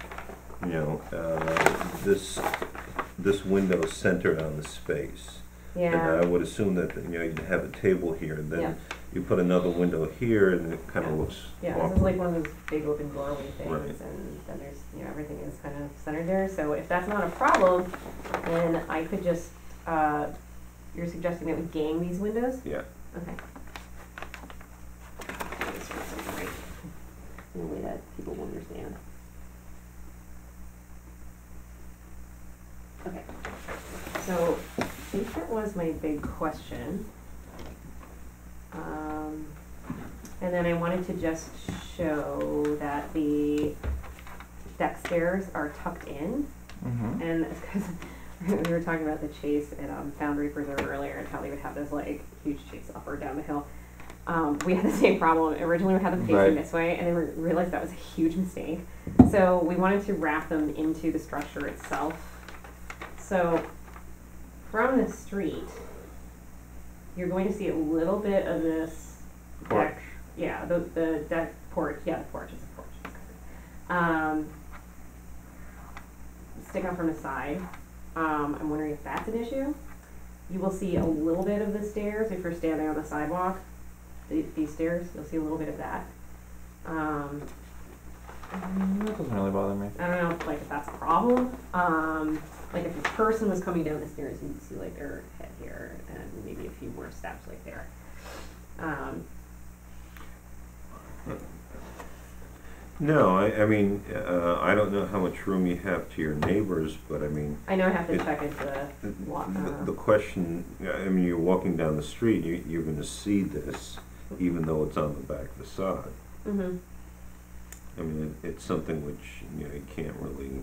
this window is centered on the space. And Yeah. I would assume that, you'd have a table here, and then Yeah. you put another window here, and it kind of looks Yeah, this awkward. is like one of those big open doorway things, Right. and then there's, everything is kind of centered there. So if that's not a problem, then I could just, you're suggesting that we gang these windows? Yeah. Okay. Let me just write something right in a way that people will understand. Okay, so I think that was my big question. And then I wanted to just show that the deck stairs are tucked in, Mm-hmm. and because we were talking about the chase at Foundry Preserve earlier and how they would have this like huge chase up or down the hill. We had the same problem. Originally we had them facing Right. this way, and then we realized that was a huge mistake. So we wanted to wrap them into the structure itself. So from the street, you're going to see a little bit of this Porch. deck. Yeah, the deck porch. Yeah, the porch is a porch. It's covered. Stick out from the side. I'm wondering if that's an issue. You will see a little bit of the stairs if you're standing on the sidewalk. These stairs, you'll see a little bit of that. That doesn't really bother me. I don't know, like if that's a problem. Like if a person was coming down the stairs, you'd see like their head here and maybe a few more steps like there. No, I mean, I don't know how much room you have to your neighbors, but I mean, I know I have to It- check into the question, I mean, you're walking down the street, you're going to see this, even though it's on the back facade. Mm-hmm. I mean, it's something which, you can't really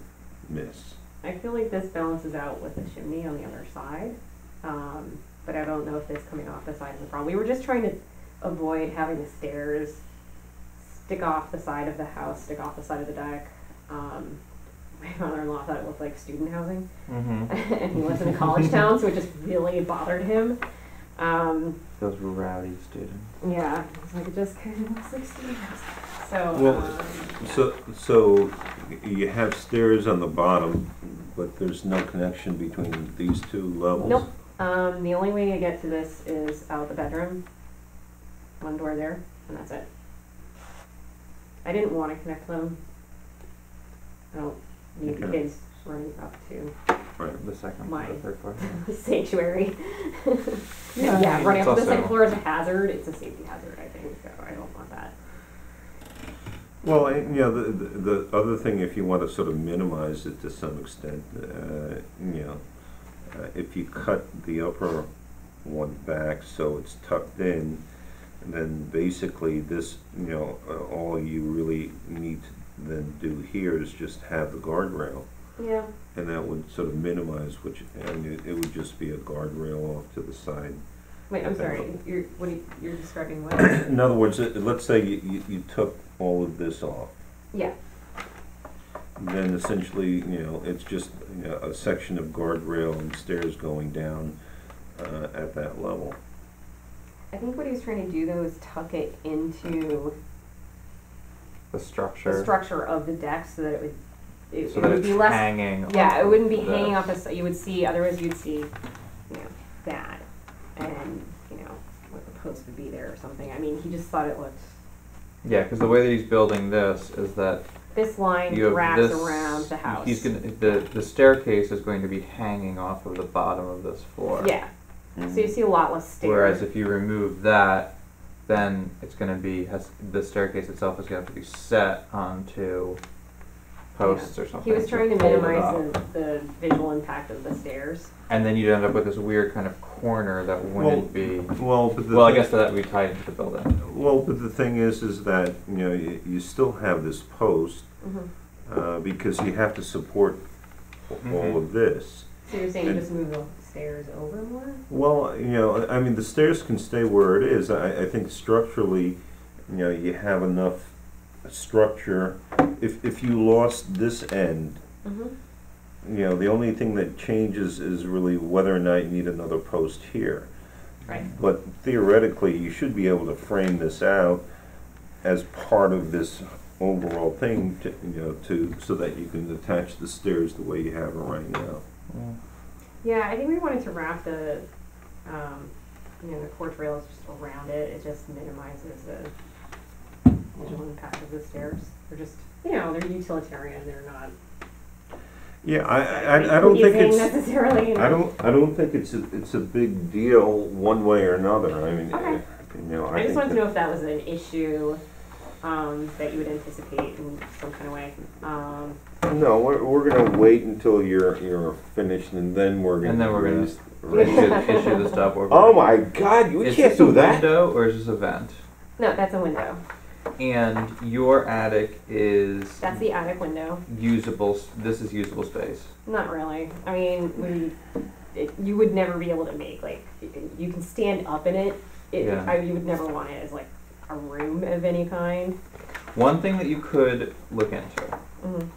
miss. I feel like this balances out with the chimney on the other side, but I don't know if this coming off the side is a problem. We were just trying to avoid having the stairs stick off the side of the house, stick off the side of the deck. My father-in-law thought it looked like student housing, Mm-hmm. and he lives in a college town, so it just really bothered him. Those rowdy students. Yeah, it's like it just kind of looks like student housing. So, Well, So you have stairs on the bottom, but there's no connection between these two levels? nope. The only way to get to this is out the bedroom. One door there, and that's it. I didn't want to connect them. I don't need the Okay. kids running up to Right. The second My- or third floor. the sanctuary. Yeah, Yeah, running it's up to the second also- floor is a hazard. It's a safety hazard, I think, so I don't want that. Well, the other thing, if you want to sort of minimize it to some extent, if you cut the upper one back so it's tucked in, then basically this, all you really need to then do here is just have the guardrail, Yeah. and that would sort of minimize and it would just be a guardrail off to the side. Wait, I'm sorry. You're describing what? In other words, let's say you took all of this off. Yeah. then essentially, it's just, a section of guardrail and stairs going down, at that level. I think what he was trying to do though is tuck it into The structure. the structure of the deck so that it So that would it's be less. hanging. Yeah, it wouldn't be off hanging off this. the. You would see. Otherwise, you'd see, that, and what the post would be there or something. I mean, he just thought it looked. Yeah, because the way that he's building this is that This line you have wraps this. around the house. He's gonna the staircase is going to be hanging off of the bottom of this floor. Yeah. So you see a lot less stairs. Whereas if you remove that, then it's going to be the staircase itself is going to have to be set onto posts or something. He was trying to hold it minimize up. the visual impact of the stairs. And then you'd end up with this weird kind of corner that wouldn't be. Well, but Well, I guess that would be tied into the building. Well, but the thing is that, you still have this post, Mm-hmm. because you have to support all of this. So you're saying And- just move the stairs over more? Well, I mean, the stairs can stay where it is. I think structurally, you have enough structure. If you lost this end, Mm-hmm. the only thing that changes is really whether or not you need another post here. Right. But theoretically, you should be able to frame this out as part of this overall thing, so that you can attach the stairs the way you have it right now. Yeah, I think we wanted to wrap the porch rails just around it. It just minimizes the visual impact of the stairs. They're just, they're utilitarian. They're not. Yeah, I don't think pleasing it's necessarily. I don't think it's a big deal one way or another. I mean, Okay. I I just think wanted to that- know if that was an issue that you would anticipate in some kind of way. No, we're gonna wait until you're finished, and then we're gonna. And then we're gonna raise- issue the stuff over. Oh my God! You Is can't this a do that. window or is this a vent? No, that's a window. And your attic is That's the attic window. usable. This is usable space. Not really. I mean, you would never be able to make you can stand up in it. Yeah. You would never want it as a room of any kind. One thing that you could look into Mm-hmm.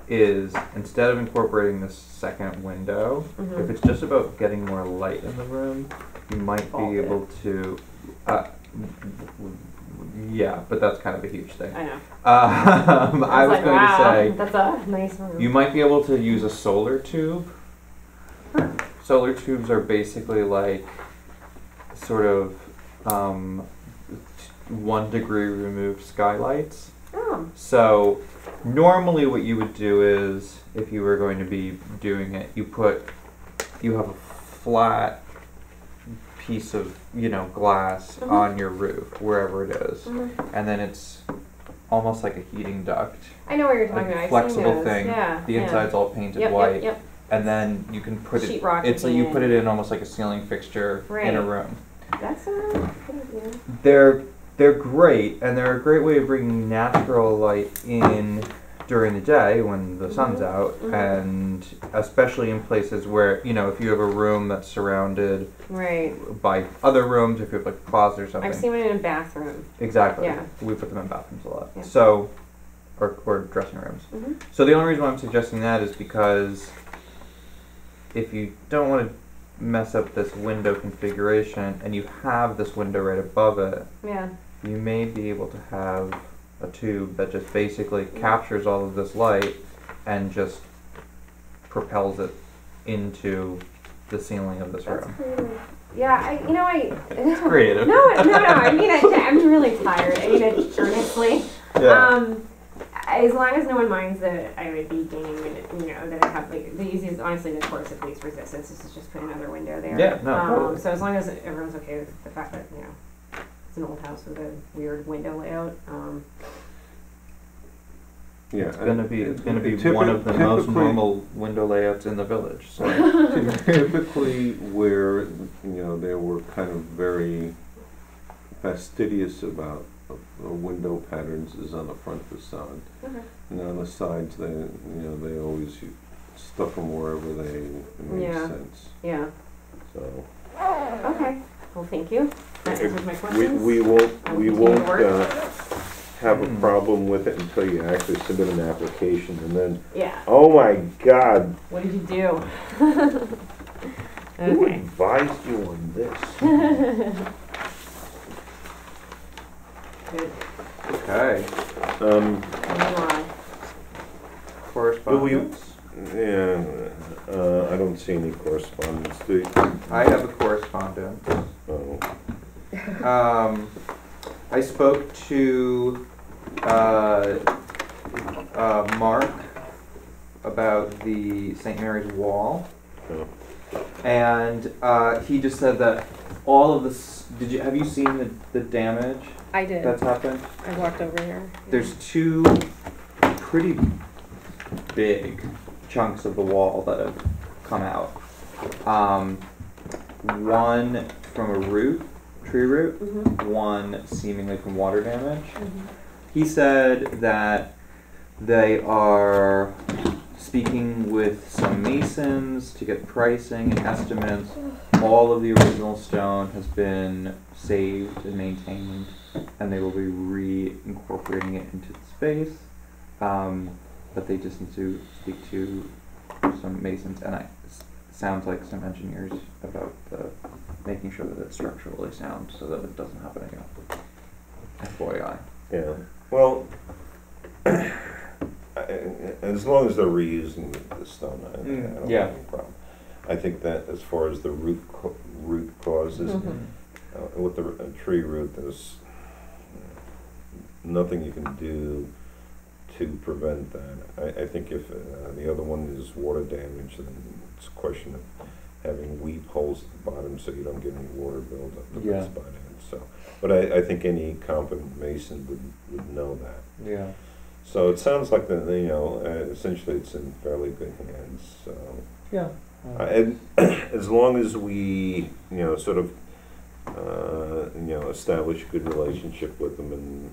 is instead of incorporating this second window, Mm-hmm. if it's just about getting more light in the room, you might Vault be it. able to. Yeah, but that's kind of a huge thing. I know. I was going to say that's a nice room. you might be able to use a solar tube. Solar tubes are basically like sort of 1 degree removed skylights. Oh. So normally what you would do is, if you were going to be doing it, you have a flat piece of, glass Mhm. on your roof, wherever it is. Mhm. And then it's almost like a heating duct, I know what you're talking like about. a I've flexible seen those. thing. Yeah. The yeah. inside's all painted Yep, white. Yep. And then you can put it, Sheetrock it's like you put in. it in almost like a ceiling fixture in a Right. room. That's a good idea. They're great, and they're a great way of bringing natural light in during the day when the sun's Mhm. out, Mhm. and especially in places where, if you have a room that's surrounded Right. by other rooms, if you have like a closet or something. I've seen one in a bathroom. Exactly. Yeah. We put them in bathrooms a lot. Yeah. So, or dressing rooms. Mm-hmm. So the only reason why I'm suggesting that is because if you don't want to mess up this window configuration and you have this window right above it, Yeah. you may be able to have a tube that just basically captures all of this light and just propels it into the ceiling of this That's room. creative. Yeah, It's creative. No. I mean it. I'm really tired. I mean it earnestly. As long as no one minds that I would be gaining, that I have the easiest, honestly, the course of least resistance is just put another window there. Yeah, no, totally. So as long as everyone's okay with the fact that it's an old house with a weird window layout. Yeah, It's gonna be one of the most typically- normal window layouts in the village. So. Typically, where they were kind of very fastidious about the window patterns is on the front facade, Okay. and on the sides they always stuck them wherever they made Yeah. sense. Yeah. So Okay. Well, thank you. That answers my we questions. we won't I'll we continue to won't work. have a problem with it until you actually submit an application, and then, Yeah. oh my God, What did you do? who Okay. advised you on this? Good. Okay. Move on. Correspondence? Yeah, I don't see any correspondence. I have a correspondence. Oh, I spoke to Mark about the St. Mary's Wall, oh. and he just said that all of this. Have you seen the damage I did. that's happened? I walked over here. There's two pretty big chunks of the wall that have come out. One from a tree root, Mhm. one seemingly from water damage. Mhm. He said that they are speaking with some masons to get pricing and estimates. All of the original stone has been saved and maintained, and they will be reincorporating it into the space. But they just need to speak to some masons, and sounds like some engineers about making sure that it's structurally sound so that it doesn't happen again. FYI. Yeah, well, as long as they're reusing the stone, I don't Yeah. have any problem. I think that as far as the root causes, Mhm. with the tree root, there's nothing you can do to prevent that. I think if the other one is water damage, then it's a question of having weep holes at the bottom so you don't get any water buildup. Yeah. That's about it. So, but I think any competent mason would know that. Yeah. So it sounds like essentially it's in fairly good hands. So, Yeah. and as long as we, sort of, establish a good relationship with them, and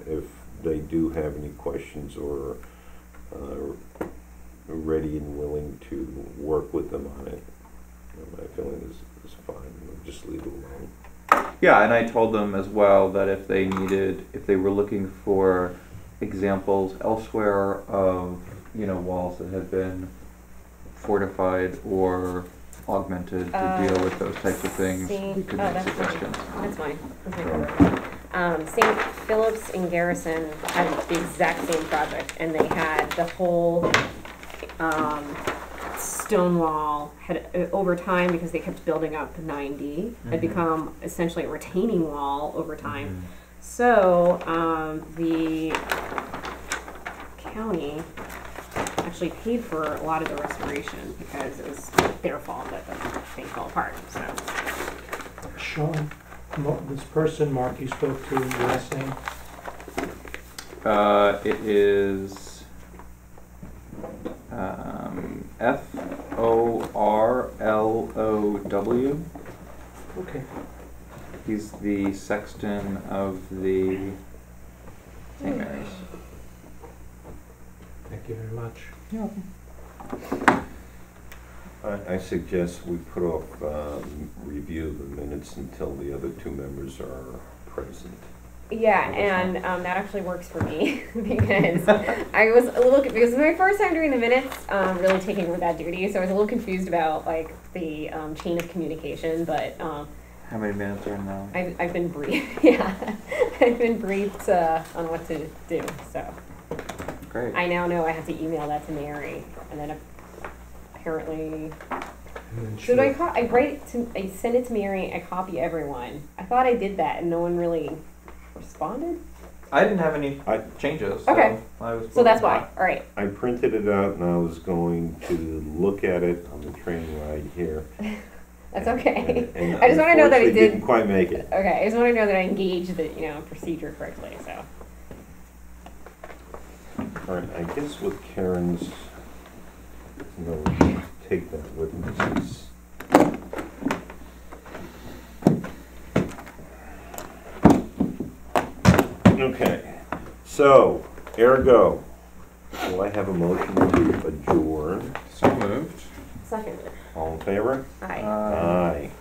if they do have any questions or ready and willing to work with them on it, my feeling is fine. We'll just leave it alone. Yeah, and I told them as well that if they were looking for examples elsewhere of, walls that have been fortified or augmented to deal with those types of things, we could make suggestions. That's mine. That's my cover. St. Philip's in Garrison had the exact same project, and they had the whole stone wall had over time, because they kept building up 9D, had become essentially a retaining wall over time. So the county actually paid for a lot of the restoration because it was their fault that the thing fell apart. So Sean, this person, Mark, you spoke to, your last name? It is Forlow. Okay. He's the sexton of the St. Mary's. Thank you very much. I suggest we put off review of the minutes until the other two members are present. yeah, and that actually works for me because I was a little, because it was my first time doing the minutes, really taking over that duty, so I was a little confused about like the chain of communication, but How many minutes are in now? I've been briefed. Yeah, I've been briefed on what to do. So Great. I now know I have to email that to Mary, and then apparently. And then So do I I send it to Mary. I copy everyone. I thought I did that, and no one really responded. I didn't have any changes. Okay. So that's why. All right. I printed it out and I was going to look at it on the train ride here. That's okay. And I just want to know that I unfortunately did. didn't quite make it. Okay, I just want to know that I engaged the procedure correctly. So. All right, I guess with Karen's, take that with me. Okay, so, ergo, will I have a motion to adjourn? So moved. Second. All in favor? Aye. Aye.